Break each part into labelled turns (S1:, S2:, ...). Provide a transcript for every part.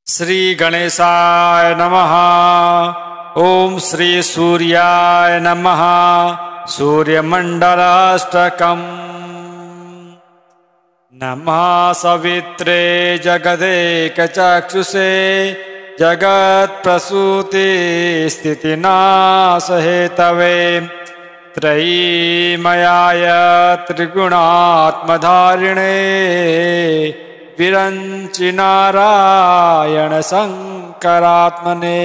S1: श्री गणेशाय नमः। ओम श्री सूर्याय नमः। सूर्यमंडलाष्टकम्। नमः सवित्रे जगदेकचक्षुषे जगत्प्रसूति स्थितिनाशहेतवे त्रयीमयाय त्रिगुणात्मधारिणे विरंचि नारायण शंकरात्मने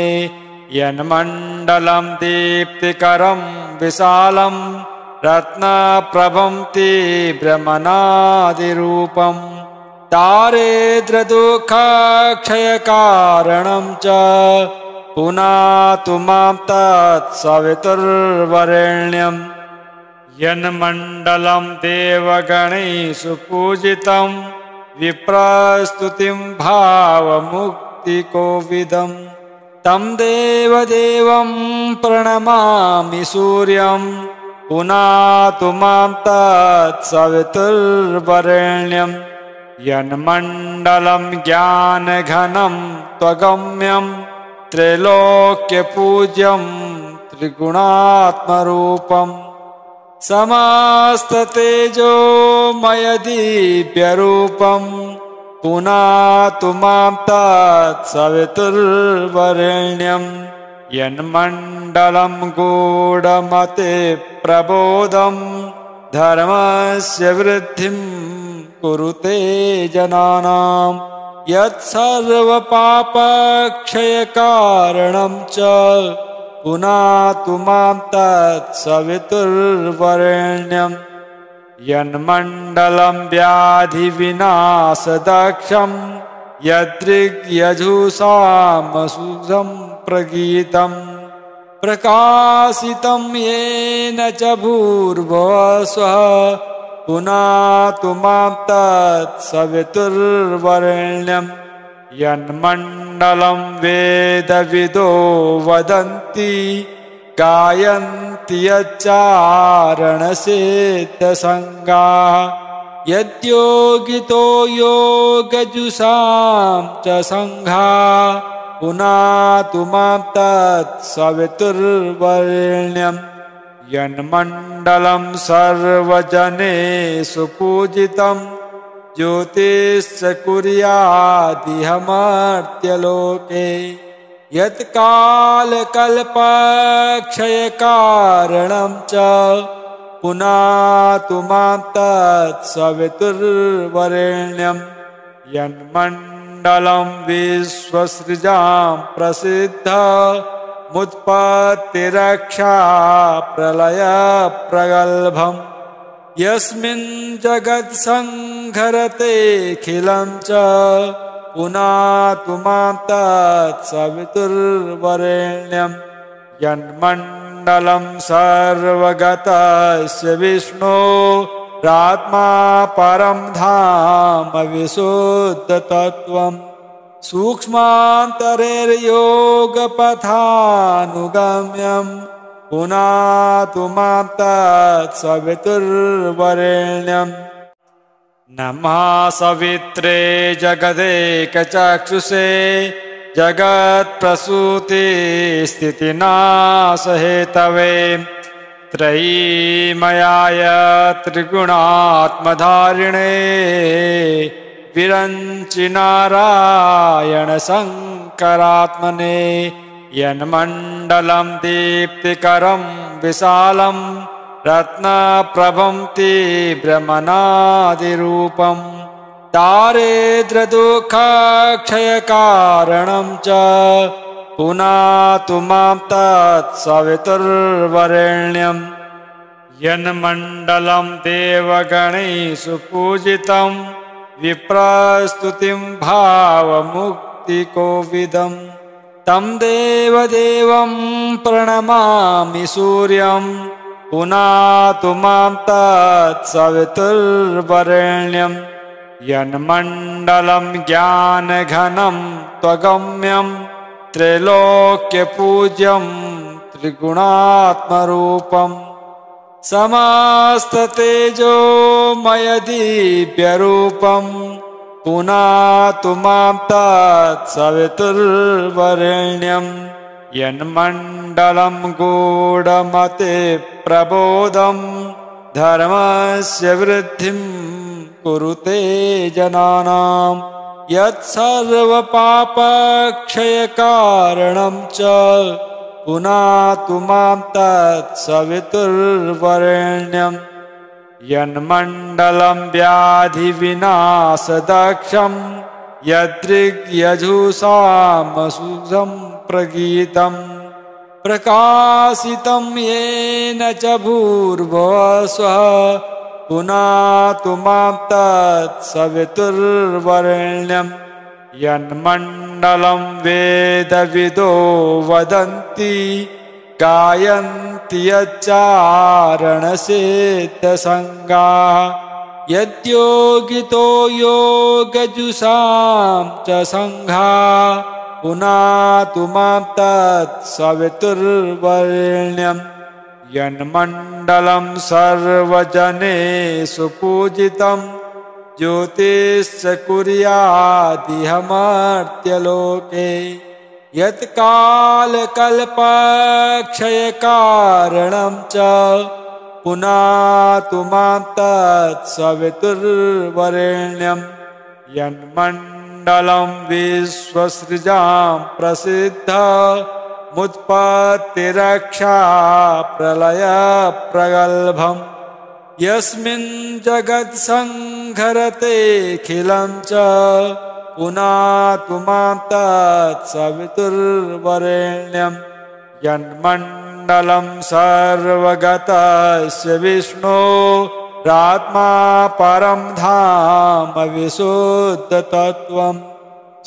S1: यन्मण्डलं दीप्तिकरं विशालं रत्नप्रभं तीव्रमनादिरूपं दारिद्र्यदुःखक्षयकारणं च पुनातु मां तत्सवितुर्वरेण्यं यन्मण्डलं देवगणैः सुपूजितं विप्रस्तुतिं भावमुक्तिकोविदं तं देवदेवं प्रणमामि सूर्यं पुनातु मां तत्सवितुर्वरेण्यं यन्मण्डलं ज्ञानघनं त्वगम्यं त्रैलोक्यपूज्यं त्रिगुणात्मरूपम् समस्ततेजोमय दिव्यरूपं पुनातु मां तत्सवितुर्वरेण्यं यन्मण्डलं गूढमते प्रबोधं धर्मस्य वृद्धिं कुरुते जनानां यत्सर्वपापक्षयकारणं च पुनातु मां तत्सवितुर्वरेण्यं यन्मण्डलं व्याधिविनाशदक्षं यदृग्यजुषामसुखं प्रगीतं प्रकाशितं येन च भूर्भुवस्वः पुनातु मां तत्सवितुर्वरेण्यं यन्मण्डलं वेदविदो वदन्ति गायन्ति यच्चारणसिद्धसङ्गाः यद्योगितो योगजुषां च सङ्घाः पुनातु मां तत्सवितुर्वरेण्यं यन्मण्डलं सर्वजनेषु पूजितं ज्योतिश्च कुर्यादिहमर्त्यलोके यत्कालकल्पक्षयकारणं च पुनातु मां तत्सवितुर्वरेण्यं यन्मण्डलं विश्वसृजां प्रसिद्धमुत्पत्तिरक्षा प्रलयप्रगल्भम् यस्मिन् जगत्संहरतेऽखिलं च पुनातु मां तत्सवितुर्वरेण्यं यन्मण्डलं सर्वगतस्य विष्णोरात्मा परं धाम विशुद्धतत्त्वं सूक्ष्मान्तरैर्योगपथानुगम्यं पुनातु मां तत्सवितुर्वरेण्यं नमः सवित्रे जगदेकचक्षुषे जगत्प्रसूति स्थितिनाशहेतवे त्रयीमयाय त्रिगुणात्मधारिणे विरंचि नारायण शंकरात्मने यन्मण्डलं दीप्तिकरं विशालं रत्नप्रभं तीव्रमनादिरूपं दारिद्र्यदुःखक्षयकारणं च पुनातु मां तत्सवितुर्वरेण्यं यन्मण्डलं देवगणैः सुपूजितं विप्रस्तुतिं भावमुक्तिकोविदं तं देवदेवं प्रणमामि सूर्यं पुनातु मां तत्सवितुर्वरेण्यं यन्मण्डलं ज्ञानघनं त्वगम्यं त्रैलोक्यपूज्यं त्रिगुणात्मरूपं समस्ततेजोमय दिव्यरूपं पुनातु मां तत्सवितुर्वरेण्यं यन्मण्डलं गूढमते प्रबोधं धर्मस्य वृद्धिं कुरुते जनानां यत्सर्वपापक्षयकारणं च पुनातु मां तत्सवितुर्वरेण्यं यन्मण्डलं व्याधिविनाशदक्षं यदृग्यजुषामसुषं प्रगीतं प्रकाशितं येन च भूर्भुवस्वः पुनातु मां तत्सवितुर्वरेण्यं यन्मण्डलं वेदविदो वदन्ति गायन्ति यच्चारणसिद्धसङ्गाः यद्योगितो योगजुषां च सङ्घाः पुनातु मां तत्सवितुर्वरेण्यं यन्मण्डलं सर्वजनेषु पूजितं ज्योतिश्च कुर्यादिहमर्त्यलोके यत्कालकल्पक्षयकारणं च पुनातु मां तत्सवितुर्वरेण्यं यन्मण्डलं विश्वसृजां प्रसिद्धमुत्पत्तिरक्षा प्रलयप्रगल्भं यस्मिन् जगत्संहरतेऽखिलं च पुनातु मां तत्सवितुर्वरेण्यं यन्मण्डलं सर्वगतस्य विष्णोरात्मा परं धाम विशुद्धतत्त्वं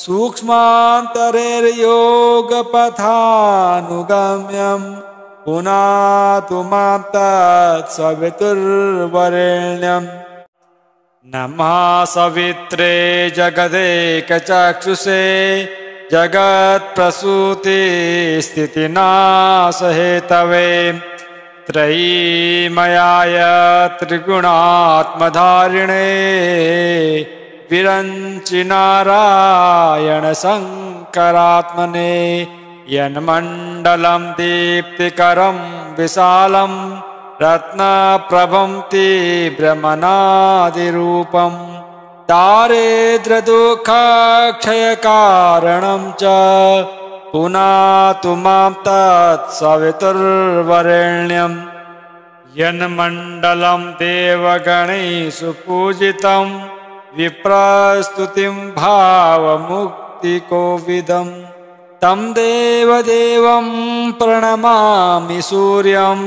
S1: सूक्ष्मान्तरैर्योगपथानुगम्यं पुनातु मां तत्सवितुर्वरेण्यं नमः सवित्रे जगदेकचक्षुषे जगत्प्रसूतिस्थितिनाशहेतवे त्रयीमयाय त्रिगुणात्मधारिणे विरञ्चि नारायणशङ्करात्मने यन्मण्डलं दीप्तिकरं विशालं रत्नप्रभं तीव्रमनादिरूपं दारिद्र्यदुःखक्षयकारणं च पुनातु मां तत्सवितुर्वरेण्यं यन्मण्डलं देवगणैः पूजितं विप्रस्तुतिं भावमुक्तिकोविदं तं देवदेवं प्रणमामि सूर्यं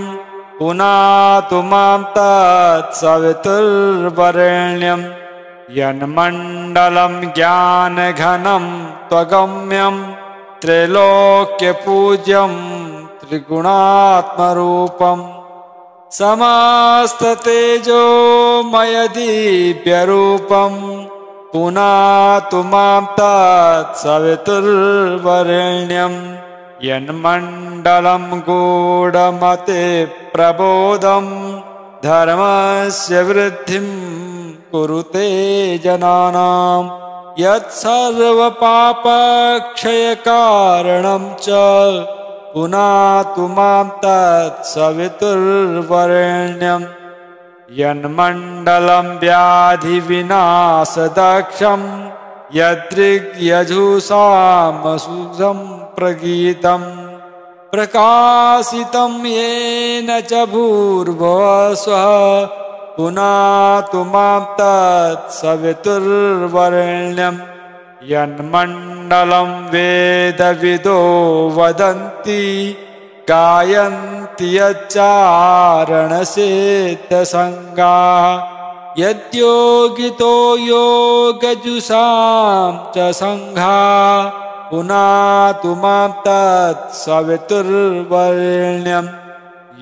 S1: पुनातु मां तत्सवितुर्वरेण्यं यन्मण्डलं ज्ञानघनं त्वगम्यं त्रैलोक्यपूज्यं त्रिगुणात्मरूपं समस्ततेजोमयदिव्यरूपं पुनातु मां तत्सवितुर्वरेण्यं यन्मण्डलं गूढमते प्रबोधं धर्मस्य वृद्धिं कुरुते जनानां यत्सर्वपापक्षयकारणं च पुनातु मां तत्सवितुर्वरेण्यं यन्मण्डलं व्याधिविनाशदक्षं यदृग्यजुषामसुषं प्रगीतं प्रकाशितं येन च भूर्भुवस्वः पुनातु मां तत्सवितुर्वरेण्यं यन्मण्डलं वेदविदो वदन्ति गायन्ति यच्चारणसिद्धसङ्गाः यद्योगितो योगजुषां च सङ्घाः पुनातु मां तत्सवितुर्वरेण्यं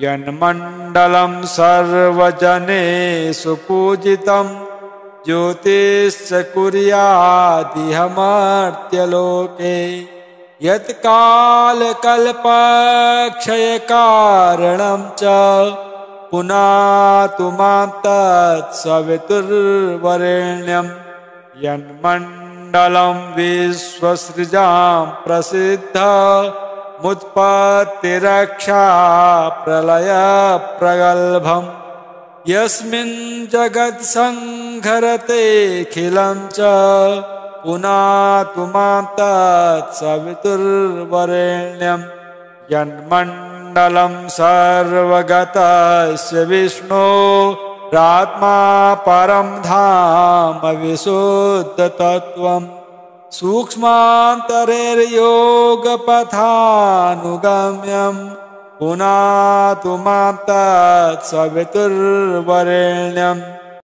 S1: यन्मण्डलं सर्वजनेषु पूजितं ज्योतिश्च कुर्यादिहमर्त्यलोके यत्कालकल्पक्षयकारणं च पुनातु मां तत्सवितुर्वरेण्यं यन्मण्डलं विश्वसृजां प्रसिद्धमुत्पत्तिरक्षा प्रलयप्रगल्भम् यस्मिन् जगत्संहरतेऽखिलं च पुनातु मां तत्सवितुर्वरेण्यं यन्मण्डलं सर्वगतस्य विष्णोरात्मा परं धाम विशुद्धतत्त्वं सूक्ष्मान्तरैर्योगपथानुगम्यं पुनातु मां तत्सवितुर्वरेण्यम्